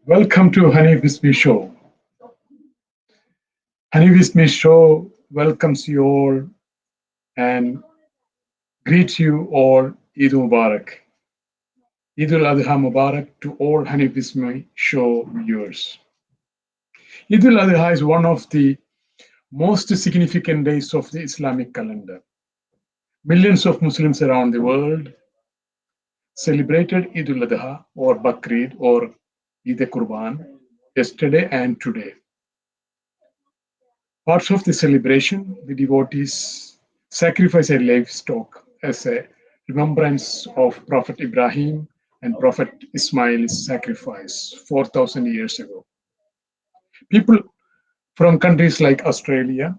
Welcome to Hanif Bismi Show. Hanif Bismi Show welcomes you all and greets you all Eid Mubarak. Eid al Adha Mubarak to all Hanif Bismi Show viewers. Eid al Adha is one of the most significant days of the Islamic calendar. Millions of Muslims around the world celebrated Eid al Adha or Bakrid or Eid Qurban yesterday and today. Parts of the celebration, the devotees sacrifice a livestock as a remembrance of Prophet Ibrahim and Prophet Ismail's sacrifice 4,000 years ago. People from countries like Australia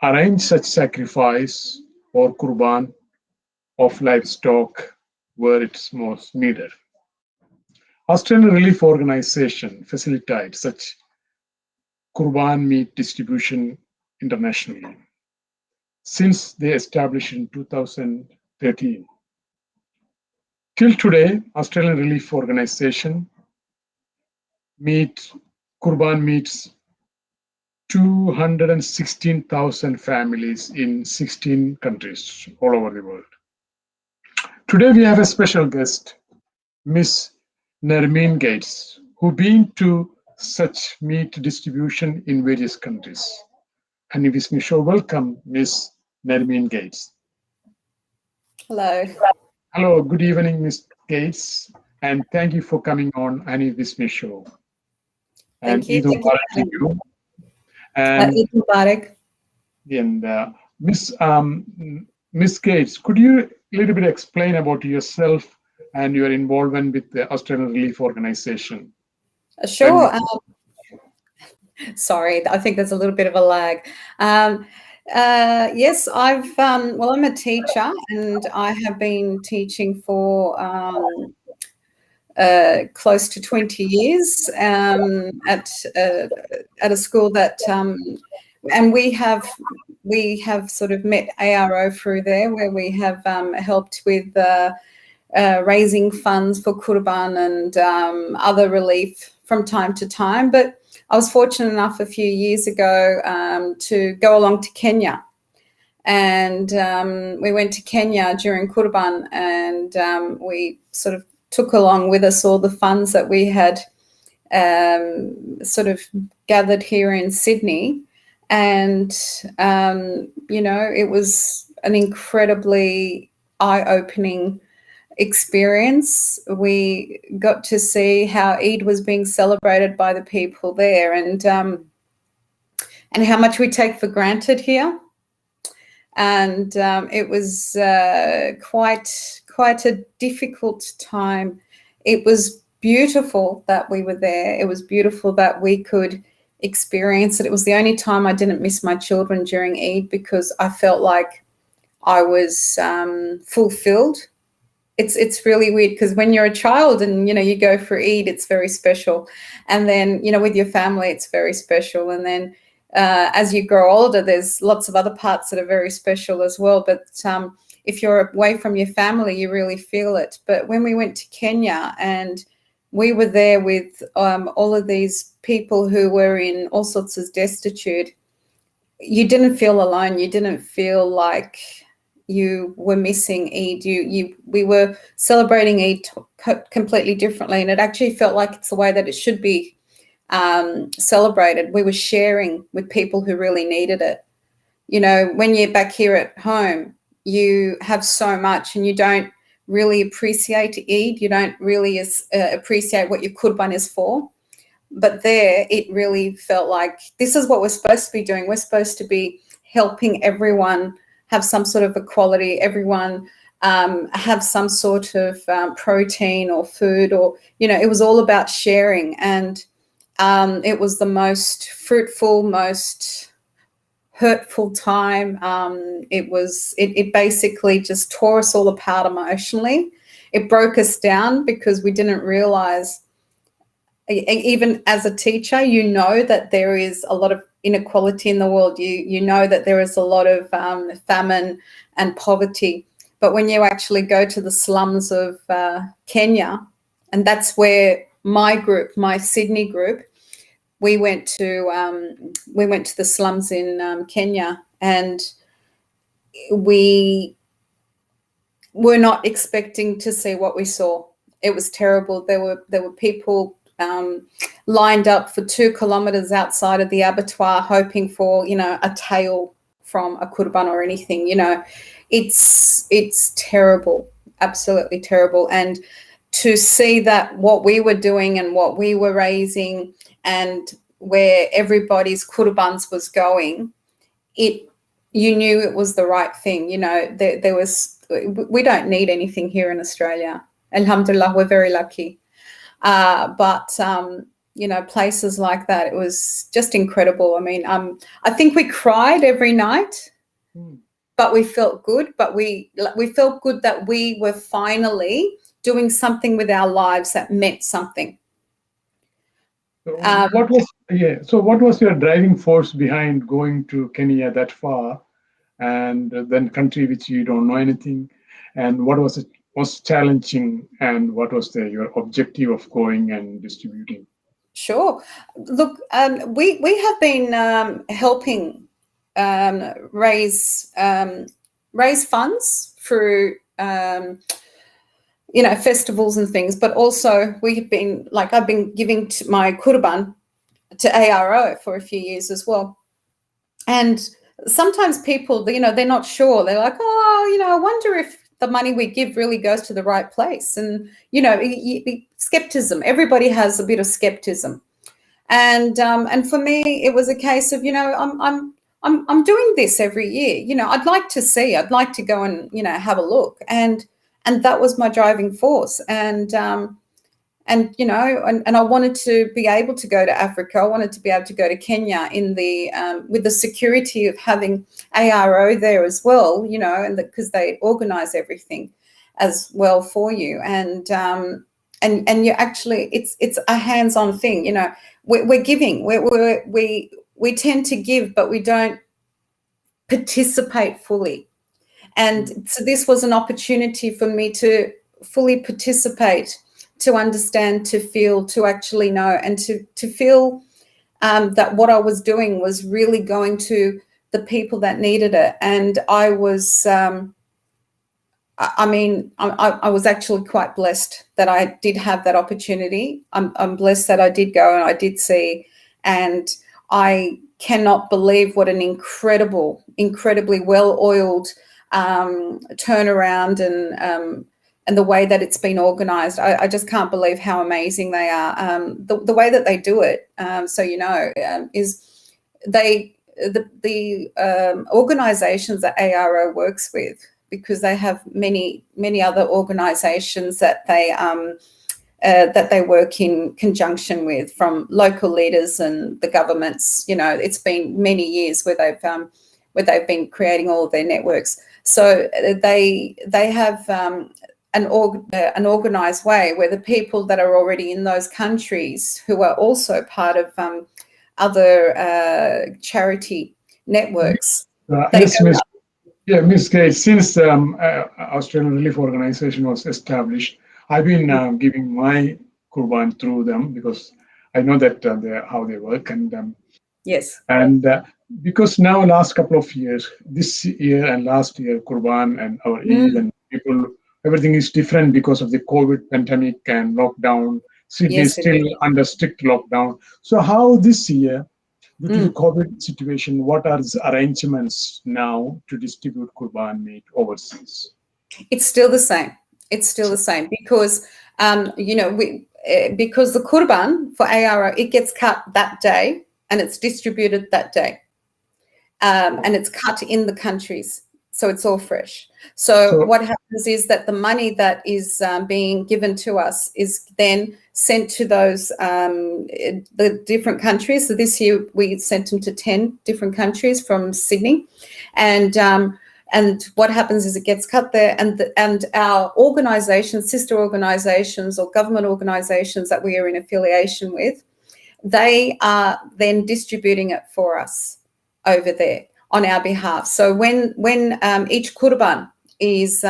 arrange such sacrifice or Qurban of livestock where it's most needed. Australian Relief Organization facilitates such Qurban meat distribution internationally since they established in 2013. Till today, Australian Relief Organization Qurban meets 216,000 families in 16 countries all over the world. Today we have a special guest, Ms Nermin Gates, who been to such meat distribution in various countries. Hanif Bismi Show, welcome Ms Nermin Gates. Hello. Hello, good evening, Ms. Gates, and thank you for coming on Hanif Bismi Show. Thank you. Eid Mubarak to you. And Eid Mubarak. Ms. Gates, could you a little bit explain about yourself and your involvement with the Australian Relief Organization? Sure. Sorry, I think there's a little bit of a lag. Yes, I'm a teacher and I have been teaching for close to 20 years at a school that, and we have sort of met ARO through there, where we have helped with raising funds for Qurban and other relief from time to time. But I was fortunate enough a few years ago to go along to Kenya. And we went to Kenya during Qurban, and we sort of took along with us all the funds that we had sort of gathered here in Sydney. And, it was an incredibly eye-opening experience. We got to see how Eid was being celebrated by the people there, and how much we take for granted here. And it was quite a difficult time. It was beautiful that we were there. It was beautiful that we could experience it. It was the only time I didn't miss my children during Eid, because I felt like I was fulfilled. It's really weird, because when you're a child and, you go for Eid, it's very special. And then, with your family, it's very special. And then as you grow older, there's lots of other parts that are very special as well. But if you're away from your family, you really feel it. But when we went to Kenya and we were there with all of these people who were in all sorts of destitute, you didn't feel alone. You didn't feel like you were missing Eid. We were celebrating Eid completely differently, and it actually felt like it's the way that it should be celebrated. We were sharing with people who really needed it. When you're back here at home, you have so much and you don't really appreciate Eid. You don't really appreciate what your Qurban is for. But there, it really felt like this is what we're supposed to be doing. We're supposed to be helping everyone have some sort of equality, everyone have some sort of protein or food, or, it was all about sharing. And it was the most fruitful, most hurtful time. It basically just tore us all apart emotionally. It broke us down because we didn't realize, even as a teacher, that there is a lot of inequality in the world. You know that there is a lot of famine and poverty. But when you actually go to the slums of Kenya, and that's where my group, my Sydney group, we went to the slums in Kenya, and we were not expecting to see what we saw. It was terrible. There were people lined up for 2 kilometers outside of the abattoir, hoping for, you know, a tail from a Qurban or anything. You know, it's terrible, absolutely terrible. And to see that what we were doing and what we were raising and where everybody's Qurbans was going, you knew it was the right thing. You know, we don't need anything here in Australia. Alhamdulillah, we're very lucky. But you know, places like that, it was just incredible. I mean, I think we cried every night, but we felt good. But we felt good that we were finally doing something with our lives that meant something. So what was your driving force behind going to Kenya that far, and then country which you don't know anything, and what was it was challenging, and what was your objective of going and distributing? Sure. Look, we have been helping raise funds through you know, festivals and things, but also I've been giving my Qurban to ARO for a few years as well. And sometimes people, you know, they're not sure. They're like, oh, you know, I wonder if the money we give really goes to the right place. And, you know, skepticism. Everybody has a bit of skepticism. And for me, it was a case of, you know, I'm doing this every year. You know, I'd like to go and, you know, have a look. And that was my driving force. And you know, and I wanted to be able to go to Africa. I wanted to be able to go to Kenya with the security of having ARO there as well, you know, and because they organize everything as well for you. And you actually, it's a hands-on thing, you know. We're giving. We tend to give, but we don't participate fully. And so this was an opportunity for me to fully participate, to understand, to feel, to actually know, and to feel that what I was doing was really going to the people that needed it. And I was, I was actually quite blessed that I did have that opportunity. I'm blessed that I did go and I did see, and I cannot believe what an incredibly well-oiled turnaround and the way that it's been organised. I just can't believe how amazing they are. The way that they do it, so you know, is the organisations that ARO works with, because they have many other organisations that they work in conjunction with, from local leaders and the governments. You know, it's been many years where they've been creating all of their networks. So they have an organised way where the people that are already in those countries, who are also part of other charity networks. Yes, Ms. Gates, since Australian Relief Organization was established, I've been giving my Qurban through them, because I know that how they work. And yes. And because now last couple of years, this year and last year, Qurban and our Eid and people, everything is different because of the COVID pandemic and lockdown. Sydney is still under strict lockdown. So how this year, due to the COVID situation, what are the arrangements now to distribute Qurban meat overseas? It's still the same. It's still the same, because you know, because the Qurban for ARO, it gets cut that day and it's distributed that day, and it's cut in the countries, so it's all fresh. So what happens is that the money that is being given to us is then sent to those the different countries. So this year we sent them to 10 different countries from Sydney, and what happens is it gets cut there, and our organisations, sister organisations or government organisations that we are in affiliation with, they are then distributing it for us over there on our behalf. So when each Qurban is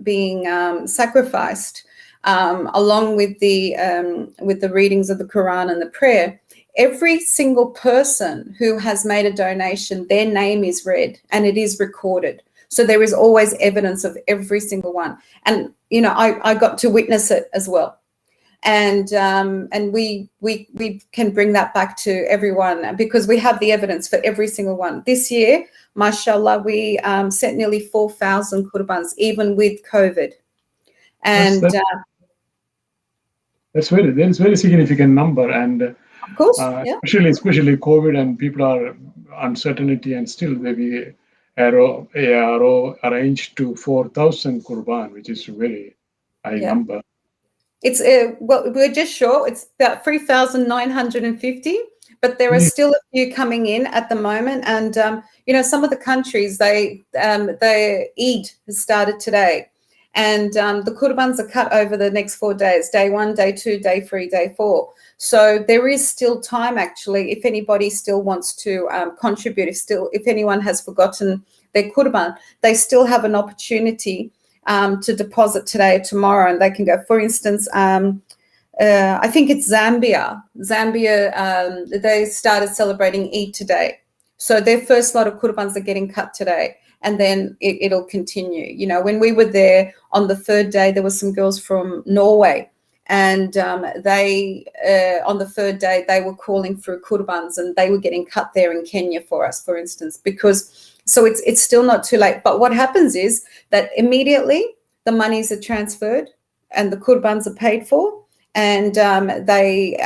being sacrificed, along with the readings of the Quran and the prayer, every single person who has made a donation, their name is read and it is recorded. So there is always evidence of every single one. And, I got to witness it as well. And we can bring that back to everyone because we have the evidence for every single one. This year, mashallah, we sent nearly 4,000 Qurbans, even with COVID. And that's very significant number. And of course, yeah. especially COVID, and people are uncertainty, and still maybe ARO arranged to 4,000 Qurban, which is a very high number. It's we're just short. It's about 3,950, but there are still a few coming in at the moment. And some of the countries, the Eid has started today, and the Qurbans are cut over the next 4 days: day 1, day 2, day 3, day 4. So there is still time, actually, if anybody still wants to contribute. If anyone has forgotten their Qurban, they still have an opportunity to deposit today or tomorrow, and they can go. For instance, I think it's Zambia. They started celebrating Eid today, so their first lot of Qurbans are getting cut today, and then it'll continue. When we were there on the third day, there were some girls from Norway, and they on the third day they were calling for Qurbans, and they were getting cut there in Kenya for us, for instance, because. So it's still not too late. But what happens is that immediately the monies are transferred and the Qurbans are paid for, and they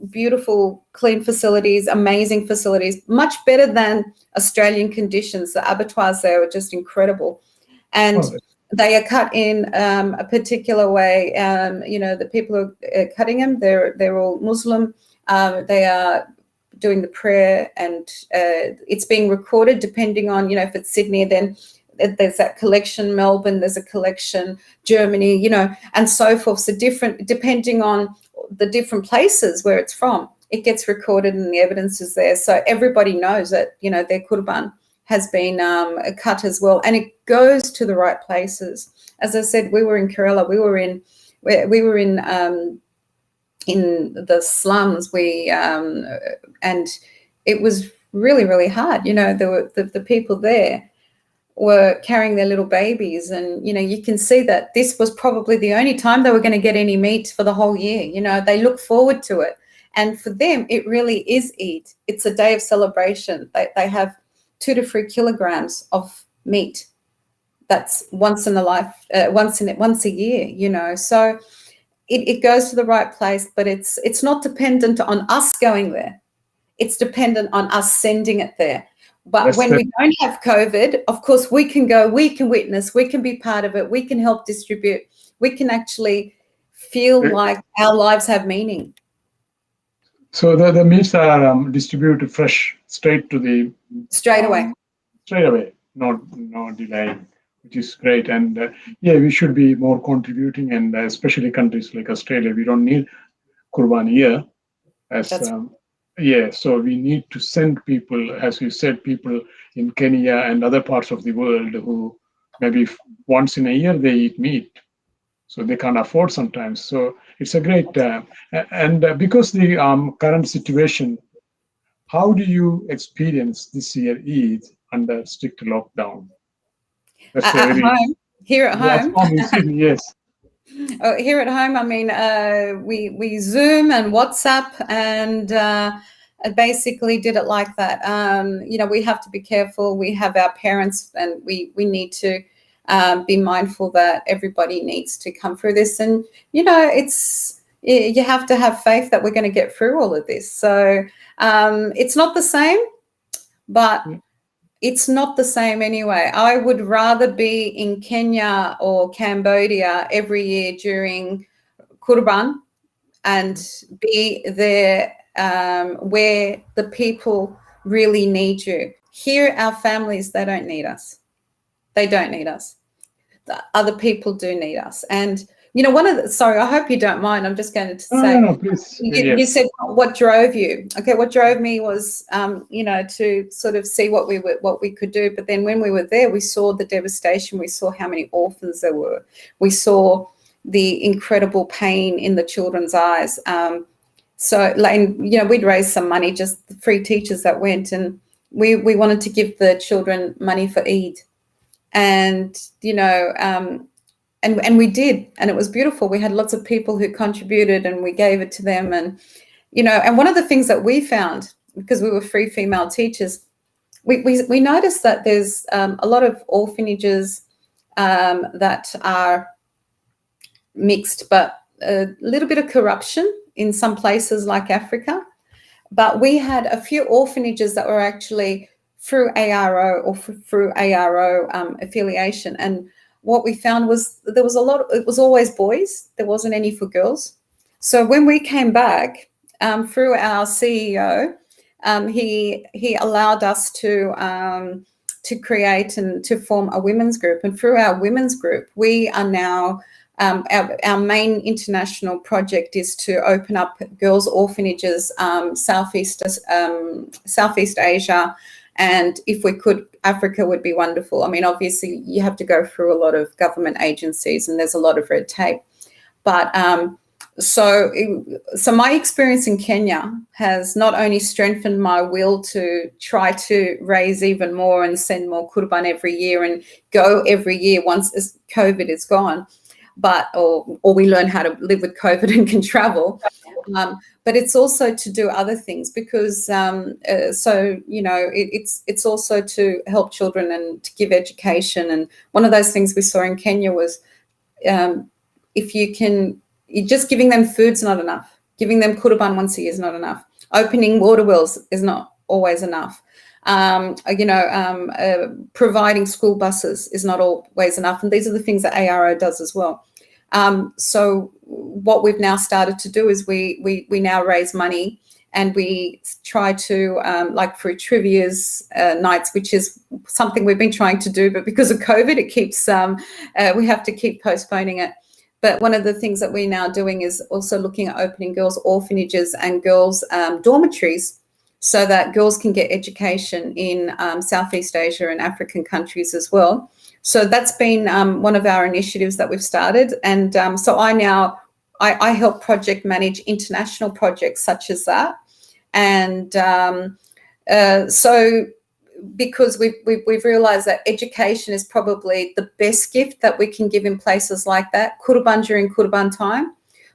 beautiful, clean facilities, amazing facilities, much better than Australian conditions. The abattoirs there are just incredible. And they are cut in a particular way. The people who are cutting them, they're all Muslim. They are doing the prayer, and it's being recorded depending on, if it's Sydney, then there's that collection, Melbourne, there's a collection, Germany, and so forth. So different, depending on the different places where it's from, it gets recorded and the evidence is there. So everybody knows that, their Qurban has been cut as well, and it goes to the right places. As I said, we were in Kerala, we were in the slums, and it was really, really hard. There were the people there were carrying their little babies, and you can see that this was probably the only time they were going to get any meat for the whole year. They look forward to it, and for them it really is Eid. It's a day of celebration. They have 2 to 3 kilograms of meat. That's once a year. So it goes to the right place, but it's not dependent on us going there. It's dependent on us sending it there. But when we don't have COVID, of course, we can go, we can witness, we can be part of it, we can help distribute, we can actually feel like our lives have meaning. So the meats are distributed fresh, straight away. No delaying, which is great. And we should be more contributing, and especially countries like Australia, we don't need Qurban here. So we need to send people, as you said, people in Kenya and other parts of the world who maybe once in a year they eat meat, so they can't afford sometimes. So it's a great, and because the current situation, how do you experience this year Eid under strict lockdown? Here at home. In Sydney, yes. Oh, here at home, I mean, we Zoom and WhatsApp, and basically did it like that. We have to be careful. We have our parents, and we need to be mindful that everybody needs to come through this. And, you have to have faith that we're going to get through all of this. So it's not the same, but it's not the same anyway. I would rather be in Kenya or Cambodia every year during Qurban and be there where the people really need you. Here, our families, they don't need us. They don't need us. The other people do need us. And, sorry, I hope you don't mind. I'm just going to say, no, please. You said what drove you. Okay, what drove me was, to sort of see what we could do. But then when we were there, we saw the devastation. We saw how many orphans there were. We saw, the incredible pain in the children's eyes. So, like, you know, we'd raise some money, just the free teachers that went, and we wanted to give the children money for Eid. And, you know, and we did, and it was beautiful. We had lots of people who contributed, and we gave it to them. And, you know, and one of the things that we found, because we were free female teachers, we noticed that there's a lot of orphanages that are mixed, but a little bit of corruption in some places like Africa. But we had a few orphanages that were actually through ARO or through ARO affiliation. And what we found was there was a lot, it was always boys. There wasn't any for girls. So when we came back through our CEO, he allowed us to create and to form a women's group. And through our women's group, we are now, our main international project is to open up girls' orphanages, Southeast Asia, and if we could, Africa would be wonderful. I mean, obviously, you have to go through a lot of government agencies, and there's a lot of red tape. But so my experience in Kenya has not only strengthened my will to try to raise even more and send more Qurban every year and go every year once COVID is gone, but or we learn how to live with COVID and can travel. But it's also to do other things, because so, you know, it's also to help children and to give education. And one of those things we saw in Kenya was if you can, just giving them food's not enough. Giving them Qurban once a year is not enough. Opening water wells is not always enough. You know, providing school buses is not always enough. And these are the things that ARO does as well. So what we've now started to do is we now raise money, and we try to, like through trivia's nights, which is something we've been trying to do, but because of COVID, it keeps, we have to keep postponing it. But one of the things that we're now doing is also looking at opening girls' orphanages and girls' dormitories, so that girls can get education in Southeast Asia and African countries as well. So that's been one of our initiatives that we've started. And so I help project manage international projects such as that. And so because we've realized that education is probably the best gift that we can give in places like that, Qurban during Qurban time.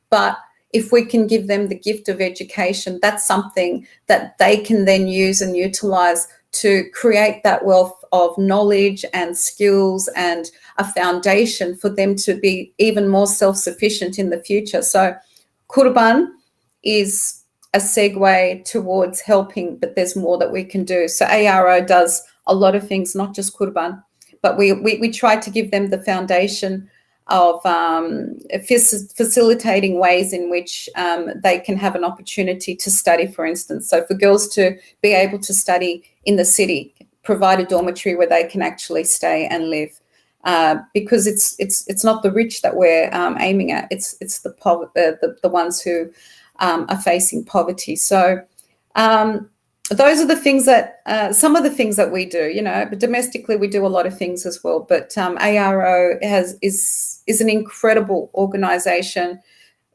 But if we can give them the gift of education, that's something that they can then use and utilize to create that wealth of knowledge and skills and a foundation for them to be even more self-sufficient in the future. So Qurban is a segue towards helping, but there's more that we can do. So ARO does a lot of things, not just Qurban, but we try to give them the foundation of facilitating ways in which they can have an opportunity to study, for instance. So for girls to be able to study in the city, provide a dormitory where they can actually stay and live, because it's not the rich that we're aiming at. It's the ones who are facing poverty. So those are the things that some of the things that we do, you know. But domestically, we do a lot of things as well. But ARO is an incredible organisation,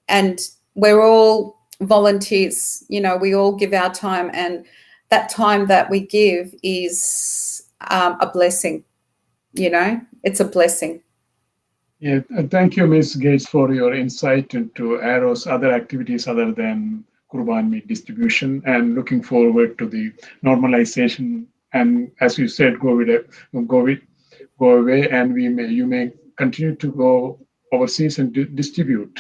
and we're all volunteers. You know, we all give our time, and that time that we give is a blessing. You know, it's a blessing. Yeah, thank you, Ms. Gates, for your insight into ARO's other activities other than Qurban meat distribution, and looking forward to the normalization. And as you said, go away, and you may continue to go overseas and distribute.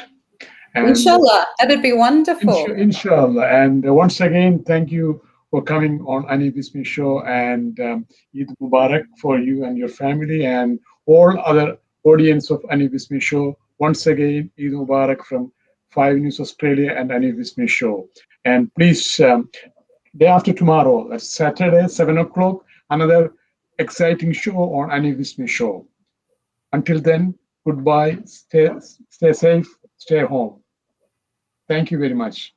And inshallah, that'd be wonderful. Inshallah. And once again, thank you for coming on Hanif Bismi show, and Eid Mubarak for you and your family and all other audience of Hanif Bismi show. Once again, Eid Mubarak from 5 News Australia and Hanif Bismi show. And please, day after tomorrow, that's Saturday, 7 o'clock, another exciting show on Hanif Bismi show. Until then, goodbye. Stay safe. Stay home. Thank you very much.